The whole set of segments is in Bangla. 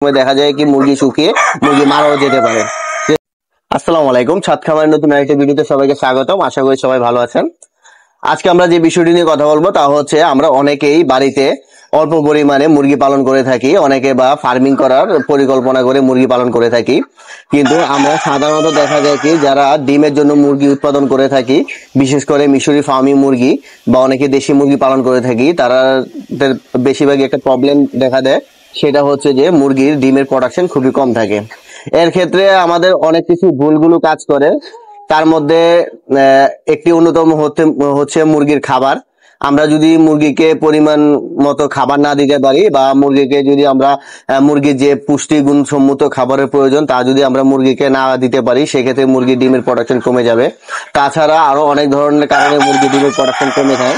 সময় দেখা যায় কি মুরগি শুকিয়ে মুরগি মারাও যেতে পারে। আসসালামু আলাইকুম, ছাদ খামারের নতুন আরেকটা ভিডিওতে সবাইকে স্বাগতম। আশা করি সবাই ভালো আছেন। আজকে আমরা যে বিষয়টি নিয়ে কথা বলবো তা হচ্ছে আমরা অনেকেই বাড়িতে অল্প পরিমাণে মুরগি পালন করে থাকি, অনেকে বা ফার্মিং করার পরিকল্পনা করে মুরগি পালন করে থাকি। কিন্তু আমরা সাধারণত দেখা যায় কি যারা ডিমের জন্য মুরগি উৎপাদন করে থাকি, বিশেষ করে মিশরি ফার্মি মুরগি বা অনেকে দেশি মুরগি পালন করে থাকি, তারা বেশিরভাগই একটা প্রবলেম দেখা দেয়, সেটা হচ্ছে যে মুরগির ডিমের প্রোডাকশন খুবই কম থাকে। এর ক্ষেত্রে আমাদের অনেক কিছু ভুলগুলো কাজ করে। তার মধ্যে একটি অন্যতম হচ্ছে মুরগির খাবার। আমরা যদি মুরগিকে পরিমাণ মতো খাবার না দিতে পারি বা মুরগিকে যদি আমরা মুরগির যে পুষ্টিগুণ সম্মত খাবারের প্রয়োজন তা যদি আমরা মুরগিকে না দিতে পারি, সেক্ষেত্রে মুরগির ডিমের প্রোডাকশন কমে যাবে। তাছাড়া আরো অনেক ধরনের কারণে মুরগির ডিমের প্রোডাকশন কমে যায়।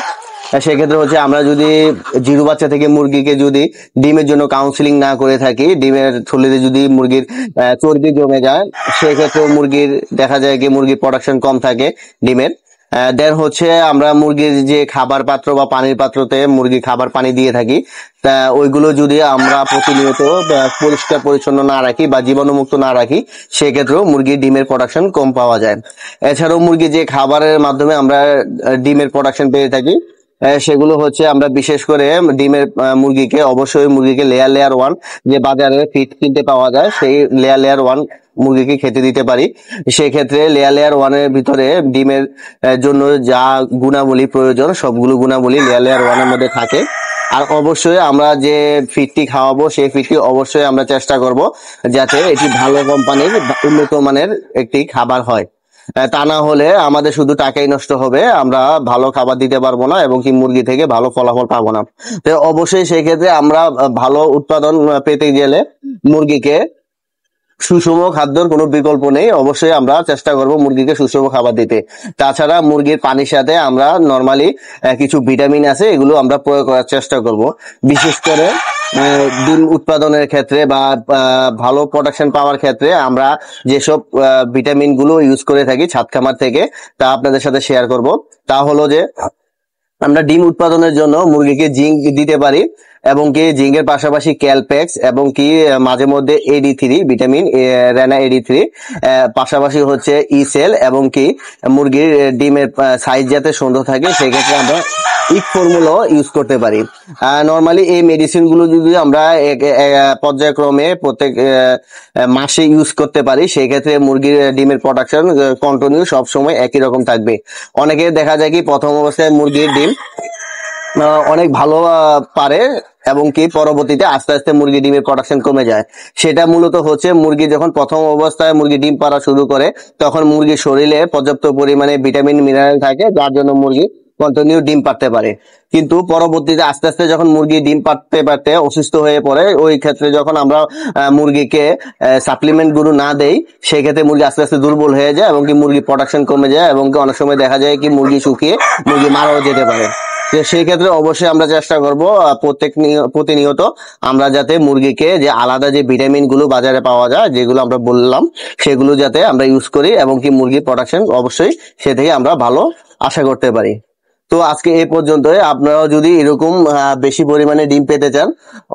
সেক্ষেত্রে হচ্ছে আমরা যদি জিরো বাচ্চা থেকে মুরগিকে যদি ডিমের জন্য কাউন্সিলিং না করে থাকি, ডিমের থলিতে যদি মুরগির চর্বি জমে যায়, সেক্ষেত্রে মুরগির দেখা যায় কি মুরগির প্রোডাকশন কম থাকে ডিমের। দেন হচ্ছে আমরা মুরগির যে খাবার পাত্র বা পানির পাত্রতে মুরগি খাবার পানি দিয়ে থাকি, তা ওইগুলো যদি আমরা প্রতিনিয়ত পরিষ্কার পরিচ্ছন্ন না রাখি বা জীবাণুমুক্ত না রাখি, সেক্ষেত্রেও মুরগির ডিমের প্রোডাকশন কম পাওয়া যায়। এছাড়াও মুরগির যে খাবারের মাধ্যমে আমরা ডিমের প্রোডাকশন পেয়ে থাকি, সেগুলো হচ্ছে আমরা বিশেষ করে ডিমের মুরগিকে লেয়ার 1 যে বাজারে ফিড কিনতে পাওয়া যায়, সেই লেয়ার 1 মুরগিকে খেতে দিতে পারি। সেক্ষেত্রে লেয়ার 1 এর ভিতরে ডিমের জন্য যা গুণাবলী প্রয়োজন সবগুলো গুণাবলী লেয়ার 1 এর মধ্যে থাকে। আর অবশ্যই আমরা যে ফিডটি খাওয়াবো সেই ফিডটি অবশ্যই আমরা চেষ্টা করব যাতে এটি ভালো কোম্পানির উন্নত মানের একটি খাবার হয়। তা না হলে আমাদের শুধু টাকাই নষ্ট হবে, আমরা ভালো খাবার দিতে পারবো না এবং কি মুরগি থেকে ভালো ফলাফল পাবো না। তো অবশ্যই সেই ক্ষেত্রে আমরা ভালো উৎপাদন পেতে গেলে মুরগিকে সুষম খাদ্যের কোনো বিকল্প নেই, অবশ্যই আমরা চেষ্টা করব মুরগিকে সুষম খাবার দিতে। তাছাড়া মুরগির পানির সাথে আমরা নরমালি কিছু ভিটামিন আছে, এগুলো আমরা প্রয়োগ করার চেষ্টা করব। বিশেষ করে ডিম উৎপাদনের ক্ষেত্রে বা ভালো প্রোডাকশন পাওয়ার ক্ষেত্রে আমরা যেসব ভিটামিন গুলো ইউজ করে থাকি ছাদ খামার থেকে, তা আপনাদের সাথে শেয়ার করব। তা হলো যে আমরা ডিম উৎপাদনের জন্য মুরগিকে জিঙ্ক দিতে পারি, এবং কি জিঙ্কের পাশাপাশি ক্যালপ্যাক্স এবং কি মাঝে মধ্যে AD3 ভিটামিন রেনা AD3, পাশাপাশি হচ্ছে ইসেল, এবং কি মুরগির ডিমের সাইজ যাতে সুন্দর থাকে সেক্ষেত্রে আমরা ইক ফর্মুলা ইউজ করতে পারি। নরমালি এই মেডিসিন গুলো যদি আমরা পর্যায়ক্রমে প্রত্যেক মাসে ইউজ করতে পারি, সেক্ষেত্রে মুরগির ডিমের প্রোডাকশন কন্টিনিউ সবসময় একই রকম থাকবে। অনেকে দেখা যায় কি প্রথম অবস্থায় মুরগির ডিম অনেক ভালো পারে এবং কি পরবর্তীতে আস্তে আস্তে মুরগি ডিমের প্রোডাকশন কমে যায়। সেটা মূলত হচ্ছে মুরগি যখন প্রথম অবস্থায় মুরগি ডিম পাড়া শুরু করে, তখন মুরগির শরীরে পর্যাপ্ত পরিমাণে ভিটামিন মিনারেল থাকে, যার জন্য মুরগি কন্টিনিউ ডিম পাড়তে পারে। কিন্তু পরবর্তীতে আস্তে আস্তে যখন মুরগি ডিম পাড়তে পারতে অসুস্থ হয়ে পড়ে, ওই ক্ষেত্রে যখন আমরা মুরগিকে সাপ্লিমেন্ট গুলো না দেই, সেই ক্ষেত্রে মুরগি আস্তে আস্তে দুর্বল হয়ে যায় এবং কি মুরগি প্রোডাকশন কমে যায়, এবং কি অনেক সময় দেখা যায় কি মুরগি শুকিয়ে মুরগি মারাও যেতে পারে। সেই ক্ষেত্রে অবশ্যই আমরা চেষ্টা করব প্রতিনিয়ত আমরা যাতে মুরগিকে যে আলাদা যে ভিটামিন গুলো বাজারে পাওয়া যায়, যেগুলো আমরা বললাম, সেগুলো যাতে আমরা ইউজ করি এবং কি মুরগির প্রোডাকশন অবশ্যই সে থেকে আমরা ভালো আশা করতে পারি। তো আজকে এই পর্যন্তই। আপনারাও যদি এরকম বেশি পরিমাণে ডিম পেতে চান,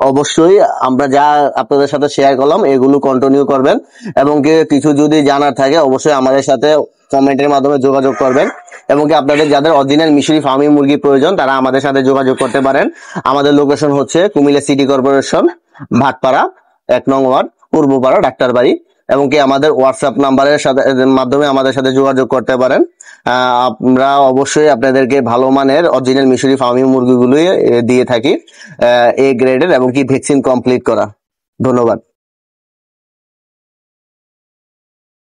অবশ্যই আমরা যা আপনাদের সাথে শেয়ার করলাম এগুলো কন্টিনিউ করবেন, এবং কিছু যদি জানার থাকে অবশ্যই আমাদের সাথে কমেন্টের মাধ্যমে যোগাযোগ করবেন, এবং কি আপনাদের যাদের অরিজিনাল মিশরি ফার্মিং মুরগি প্রয়োজন তারা আমাদের সাথে যোগাযোগ করতে পারেন। আমাদের লোকেশন হচ্ছে কুমিল্লা সিটি কর্পোরেশন, ভাটপাড়া 1 নং ওয়ার্ড, পূর্বপাড়া, ডাক্তার বাড়ি, এবং কি আমাদের হোয়াটসঅ্যাপ নাম্বারের মাধ্যমে আমাদের সাথে যোগাযোগ করতে পারেন। আমরা অবশ্যই আপনাদেরকে ভালো মানের অরিজিনাল মিশরি ফার্মিং মুরগিগুলো দিয়ে থাকি, A গ্রেডের এবং কি ভ্যাকসিন কমপ্লিট করা। ধন্যবাদ।